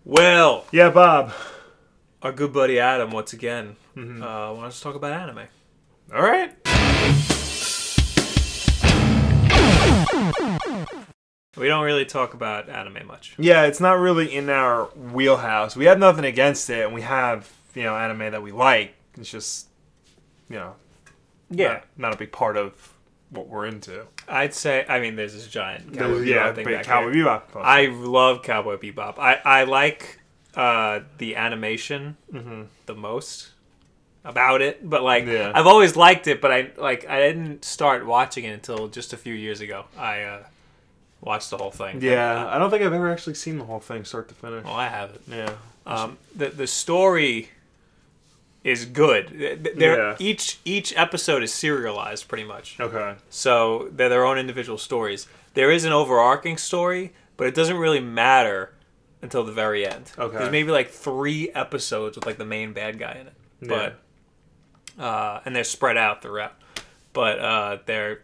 Well, Yeah, Bob. our good buddy Adam, once again, wants to talk about anime. All right. We don't really talk about anime much. Yeah, it's not really in our wheelhouse. We have nothing against it, and we have, anime that we like. It's just, not a big part of what we're into. I'd say, there's this giant Cowboy Yeah, Bebop thing big back Cowboy here. Bebop. I love Cowboy Bebop. I like the animation the most about it, but I've always liked it, but I didn't start watching it until just a few years ago. I watched the whole thing. Yeah, I don't think I've ever actually seen the whole thing start to finish. Well, I haven't. Yeah. The story is good. Each episode is serialized pretty much. Okay. So they're their own individual stories. There is an overarching story, but it doesn't really matter until the very end. Okay. There's maybe 3 episodes with the main bad guy in it. Yeah. But and they're spread out throughout. But they're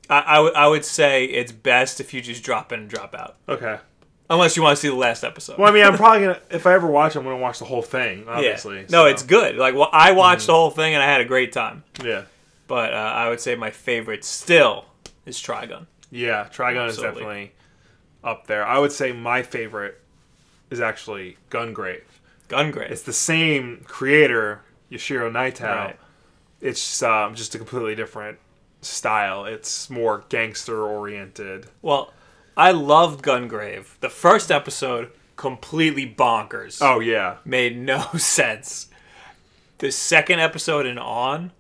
I would say it's best if you just drop in and drop out. Okay. Unless you want to see the last episode. Well, I'm probably gonna. If I ever watch, I'm gonna watch the whole thing. Obviously. Yeah. No, it's good. I watched the whole thing and I had a great time. Yeah. But I would say my favorite still is Trigun. Yeah, Trigun is definitely up there. I would say my favorite is actually Gungrave. Gungrave. It's the same creator, Yoshiro Naito. Right. It's just a completely different style. It's more gangster oriented. Well, I loved Gungrave. The first episode, completely bonkers. Oh, yeah. Made no sense. The second episode and on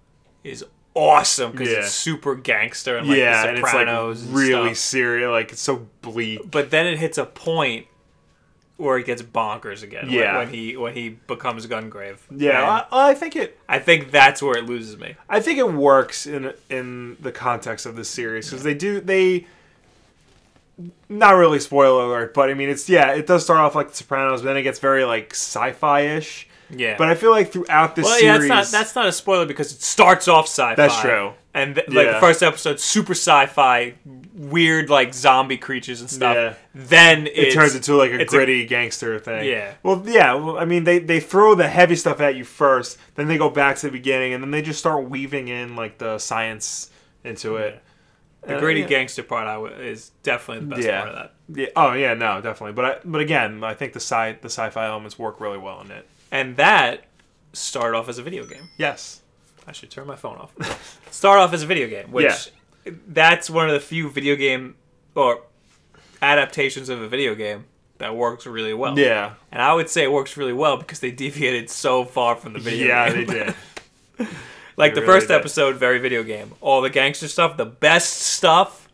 is awesome because it's super gangster and the Sopranos and it's really stuff. serious. It's so bleak. But then it hits a point where it gets bonkers again. Yeah. When he becomes Gungrave. Yeah, I think that's where it loses me. I think it works in the context of this series because they not really spoiler alert, but it does start off like The Sopranos, but then it gets very sci-fi-ish. Yeah. But I feel like throughout this series, that's not a spoiler because it starts off sci-fi. That's true. And the first episode, super sci-fi, weird zombie creatures and stuff. Yeah. Then it turns into a gritty gangster thing. Yeah. Well, yeah. Well, they throw the heavy stuff at you first, then they go back to the beginning, and then they just start weaving in the science into it. The gritty gangster part is definitely the best part of that. Yeah. Oh yeah, no, definitely. But again, I think the sci-fi elements work really well in it. And that started off as a video game. Yes. I should turn my phone off. Start off as a video game, which that's one of the few video game or adaptations of a video game that works really well. Yeah. And I would say it works really well because they deviated so far from the video game. Yeah, they did. The first episode, very video game. All the gangster stuff, the best stuff,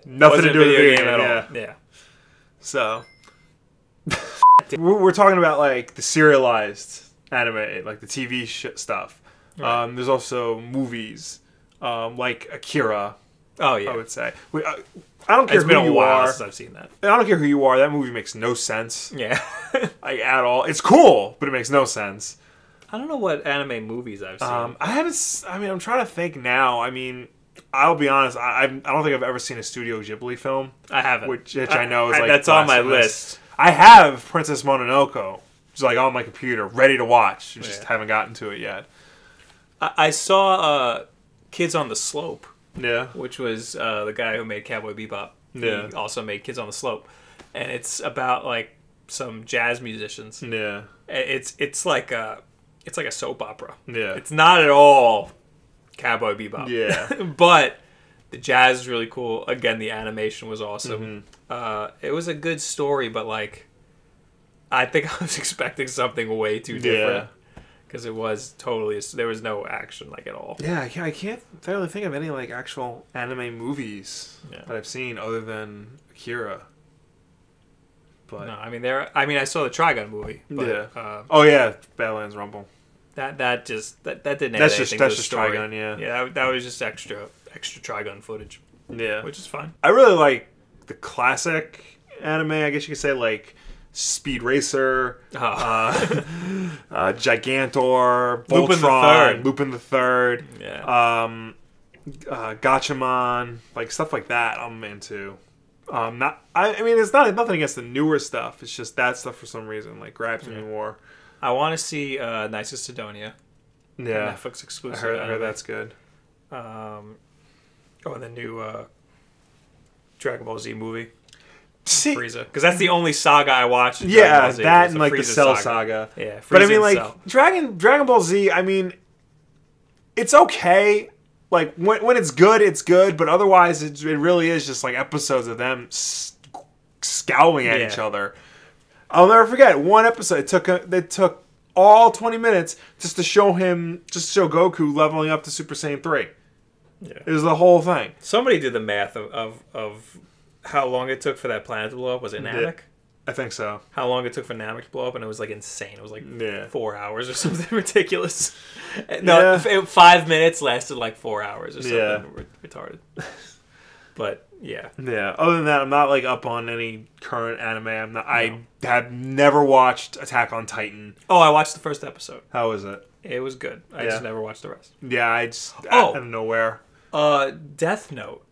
nothing to do with the video game at all. all. Yeah. So we're talking about the serialized anime, the TV stuff. Right. There's also movies like Akira. Oh yeah, I would say. I don't care it's been who a you while are. since I've seen that. I don't care who you are. That movie makes no sense. Yeah, at all. It's cool, but it makes no sense. I don't know what anime movies I've seen. I haven't. I'm trying to think now. I'll be honest. I don't think I've ever seen a Studio Ghibli film. I haven't. Which I know is that's on my list. I have Princess Mononoke. It's on my computer, ready to watch. Just haven't gotten to it yet. I saw Kids on the Slope. Yeah. Which was the guy who made Cowboy Bebop. Yeah. He also made Kids on the Slope, and it's about some jazz musicians. Yeah. It's like a soap opera. Yeah. It's not at all Cowboy Bebop. Yeah. But the jazz is really cool. Again, the animation was awesome. It was a good story, but I think I was expecting something way too different. Because it was totally... There was no action, at all. Yeah, I can't really think of any, actual anime movies that I've seen other than Akira. But no, I saw the Trigun movie. But, oh, yeah, Badlands Rumble. That didn't add anything that's to the just story. Trigun, yeah. Yeah, that was just extra Trigun footage. Yeah. Which is fine. I really like the classic anime, I guess you could say, Speed Racer, Gigantor, Voltron, Lupin the Third, Gatchaman, stuff like that I'm into. Not. I mean, it's nothing against the newer stuff. It's just that stuff for some reason like grabs me more. I want to see Knights of Sidonia. Yeah, Netflix exclusive. I heard that's good. And the new Dragon Ball Z movie. See, Frieza, because that's the only saga I watched. Yeah, that and like the Cell saga. Yeah, Frieza, but I mean, like Cell. Dragon Ball Z. I mean, it's okay. Like when it's good. But otherwise, it really is just like episodes of them scowling at each other. I'll never forget one episode. They took all 20 minutes just to show Goku leveling up to Super Saiyan 3. Yeah, it was the whole thing. Somebody did the math of how long it took for that planet to blow up. Was it Namek? I think so. How long it took for Namek to blow up, and it was like insane. It was like 4 hours or something ridiculous. No, 5 minutes lasted like 4 hours or something retarded. But yeah. Other than that, I'm not like up on any current anime. I have never watched Attack on Titan. Oh, I watched the first episode. How was it? It was good. I just never watched the rest. Yeah, I just out of nowhere. Death Note.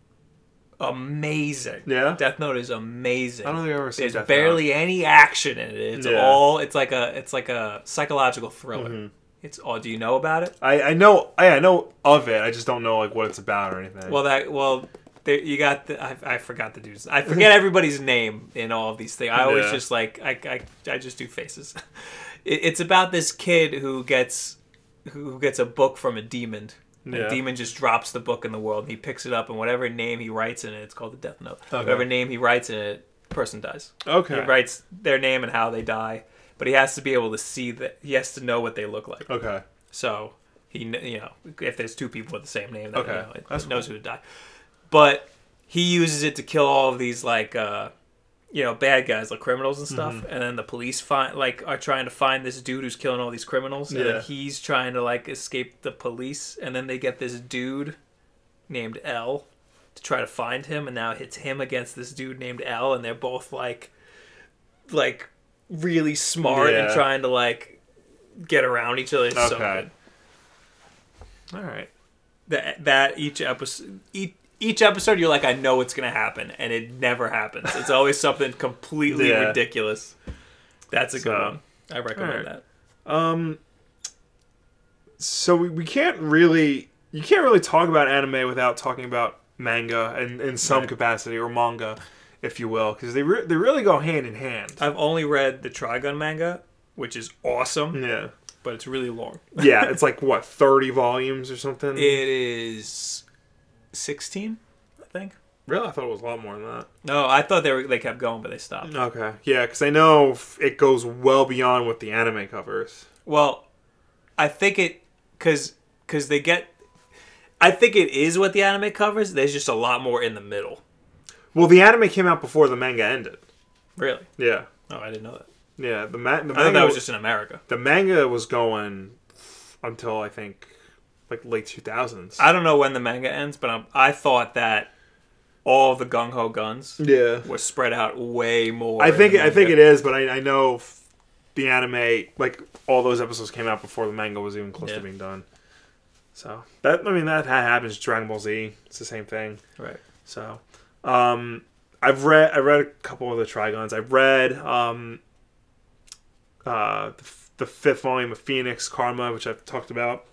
Amazing. Yeah? Death Note is amazing. I don't think I've ever seen Death Note. There's barely any action in it. It's like a psychological thriller. Mm-hmm. It's all. Do you know about it? I know of it. I just don't know like what it's about or anything. You got I forgot the dude's. I forget everybody's name in all of these things. I always just like I just do faces. It's about this kid who gets a book from a demon. The demon just drops the book in the world, and he picks it up, and whatever name he writes in it, it's called the Death Note. Okay. Whatever name he writes in it, the person dies. Okay. He writes their name and how they die, but he has to be able to see that. He has to know what they look like. Okay. So if there's two people with the same name, then it knows who to die. But he uses it to kill all of these like bad guys, like criminals and stuff. Mm-hmm. And then the police are trying to find this dude who's killing all these criminals. And then he's trying to like escape the police. And then they get this dude named L to try to find him. And now it's him against this dude named L. And they're both like really smart and trying to like get around each other. It's so good. All right. That each episode, you're like, I know what's going to happen, and it never happens. It's always something completely ridiculous. That's a good one. I recommend that. So you can't really talk about anime without talking about manga in some capacity, or manga, if you will, because they really go hand in hand. I've only read the Trigun manga, which is awesome. Yeah. But it's really long. Yeah, it's like, 30 volumes or something? It is 16, I think. Really? I thought it was a lot more than that. No, I thought they kept going, but they stopped. Okay. Yeah, because I know it goes well beyond what the anime covers. Well, I think because they get... I think it is what the anime covers. There's just a lot more in the middle. Well, the anime came out before the manga ended. Really? Yeah. Oh, I didn't know that. Yeah, the manga... I thought that was just in America. The manga was going until, I think, like late 2000s. I don't know when the manga ends, but I thought that all the gung-ho guns were spread out way more. I think it is, but I know the anime, like, all those episodes came out before the manga was even close to being done. So, that happens to Dragon Ball Z. It's the same thing. Right. So, I read a couple of the Trigons. I've read the 5th volume of Phoenix Karma, which I've talked about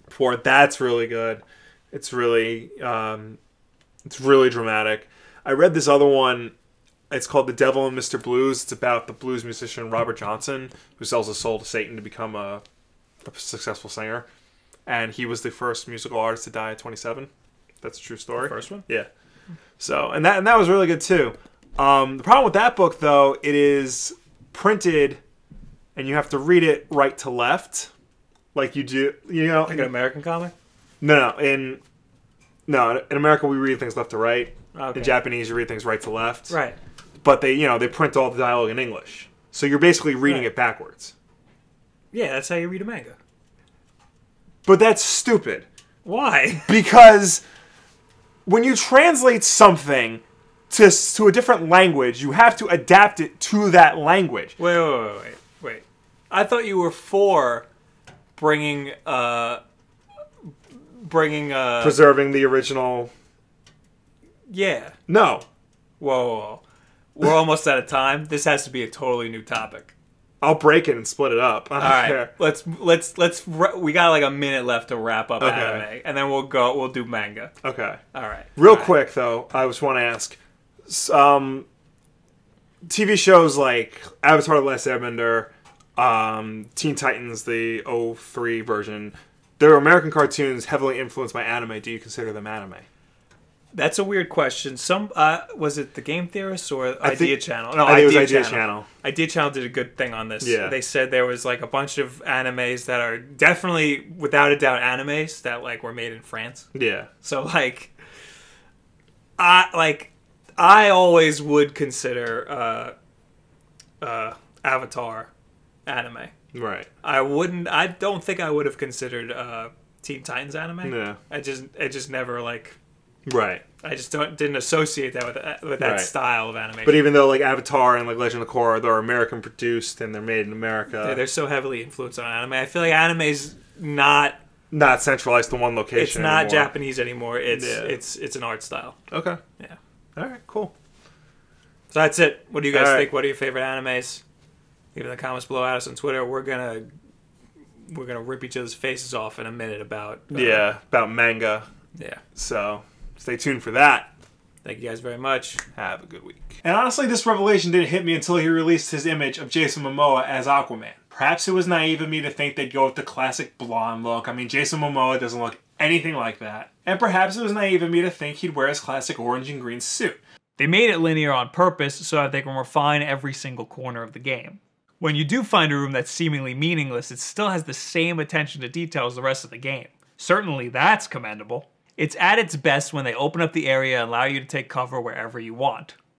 before. That's really good. It's really dramatic. I read this other one. It's called The Devil and Mr. Blues. It's about the blues musician Robert Johnson, who sells his soul to Satan to become a successful singer. And he was the first musical artist to die at 27. That's a true story. The first one? Yeah. So, and that was really good too. The problem with that book, though, it is printed, and you have to read it right to left, like you do. Like an American comic? No. In America, we read things left to right. Okay. In Japanese, you read things right to left. Right. But they print all the dialogue in English, so you're basically reading it backwards. Yeah, that's how you read a manga. But that's stupid. Why? Because when you translate something to a different language, you have to adapt it to that language. Wait. I thought you were for bringing preserving the original. Yeah. No. Whoa. We're almost out of time. This has to be a totally new topic. I'll break it and split it up. All right. Let's. We got like a minute left to wrap up anime, and then we'll do manga. Okay. All right. Real quick though, I just want to ask, TV shows like Avatar: The Last Airbender, Teen Titans, the '03 version, they're American cartoons heavily influenced by anime. Do you consider them anime? That's a weird question. Was it the Game Theorists or Idea Channel? No, I think it was Idea Channel. Idea Channel did a good thing on this. Yeah. They said there was like a bunch of animes that are definitely, without a doubt, animes that like were made in France. Yeah. So like, I always would consider Avatar anime. Right. I don't think I would have considered Teen Titans anime. Yeah. It just never like. Right. I just didn't associate that with that style of animation. But even though like Avatar and like Legend of Korra, they're American produced and they're made in America. They're so heavily influenced on anime. I feel like anime's not centralized to one location. It's not anymore. Japanese anymore. It's an art style. Okay. Yeah. All right. Cool. So that's it. What do you guys think? What are your favorite animes? Leave in the comments below. Add us on Twitter. We're gonna rip each other's faces off in a minute about about manga. Yeah. So stay tuned for that. Thank you guys very much. Have a good week. And honestly, this revelation didn't hit me until he released his image of Jason Momoa as Aquaman. Perhaps it was naive of me to think they'd go with the classic blonde look. I mean, Jason Momoa doesn't look anything like that. And perhaps it was naive of me to think he'd wear his classic orange and green suit. They made it linear on purpose so that they can refine every single corner of the game. When you do find a room that's seemingly meaningless, it still has the same attention to detail as the rest of the game. Certainly that's commendable. It's at its best when they open up the area and allow you to take cover wherever you want.